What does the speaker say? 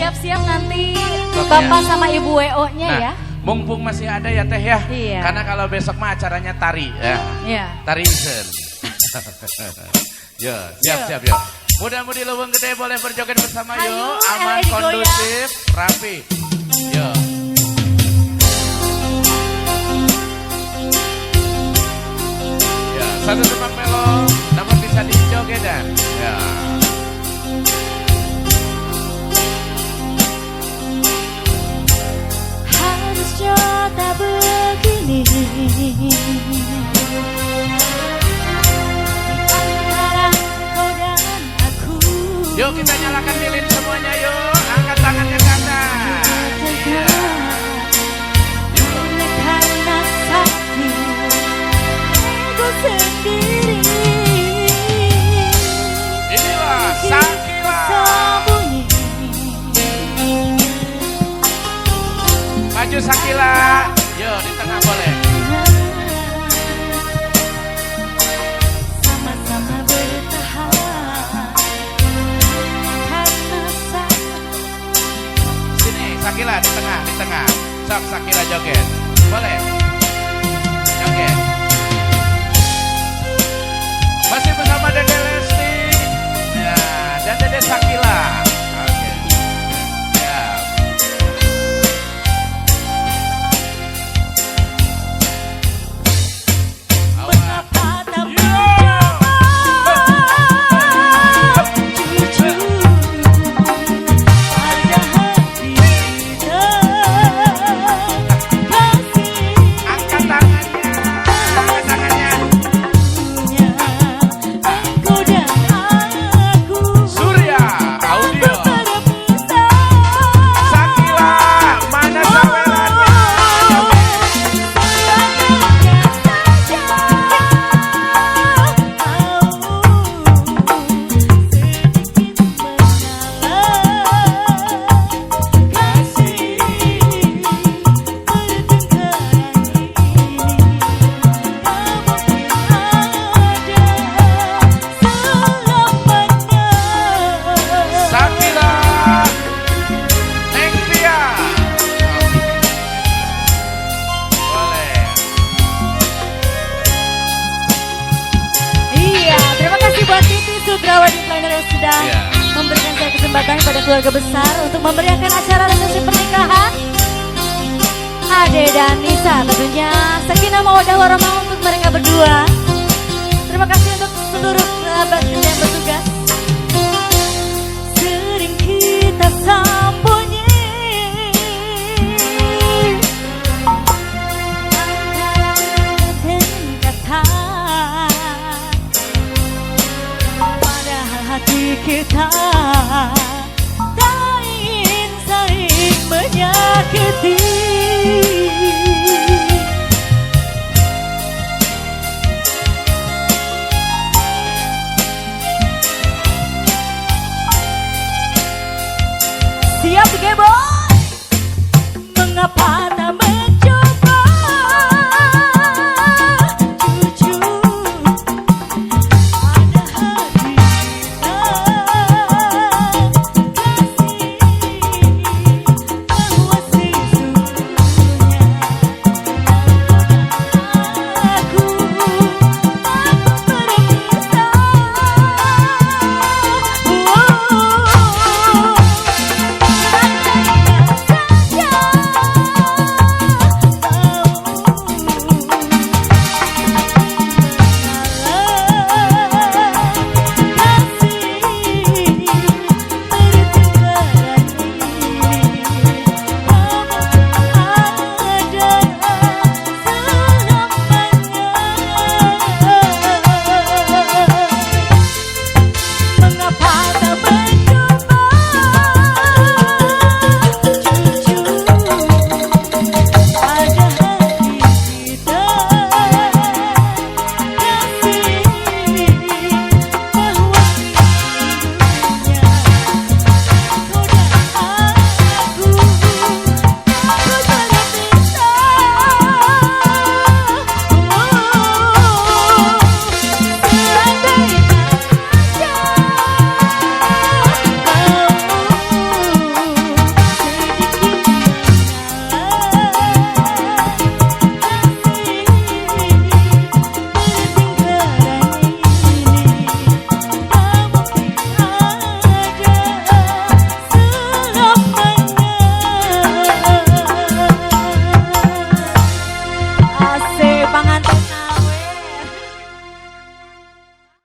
siap-siap nanti Bapak sama Ibu WO-nya nah, ya. Mumpung masih ada ya Teh ya. Iya. Karena kalau besok mah acaranya tari ya. Iya. Tari isen. Yo, siap-siap yo. Mudah-mudi leuweung gede boleh berjoget bersama Hayu, yo. Aman, digoyang. kondusif, rapi. Yo. Ya, satu tembang melo namun bisa dijogetan. Ya. Harusnya tak begini. Antara kau dan aku. Yuk kita nyalakan lilin semuanya yuk. Angkat tangannya ke atas. Iya. Oleh karena sakit ego sendiri. Inilah Sakila. Sembunyi. Maju Sakila. Yuk di tengah boleh. Sama-sama bertahan karena sakit. Sini Sakila di tengah, di tengah. Sok Sakila joget. Boleh. Joget. Masih bersama Dede Lesti. Ya, dan Dede Sakila. Oke. Ya. Awas. Mengapa tak Yo. jujur pada hati kita kasih Angkat tangannya. Angkat tangannya. punya engkau dan aku Surya Audio. berpisah. Sakila, mana sawelannya? Sakila, Neng Pia. Boleh. Iya, terima kasih buat Titi Sudrawadi Planner yang sudah Iya. memberikan saya kesempatan pada keluarga besar untuk memberiakan acara resepsi pernikahan Ade dan Nisa, tentunya sakinah mawaddah warahmah untuk mereka berdua. Terima kasih untuk seluruh kerabat kita yang bertugas. Sering kita sembunyi antara kata, padahal hati kita tak ingin saling menyakiti. Siap, Gebo? Mengapa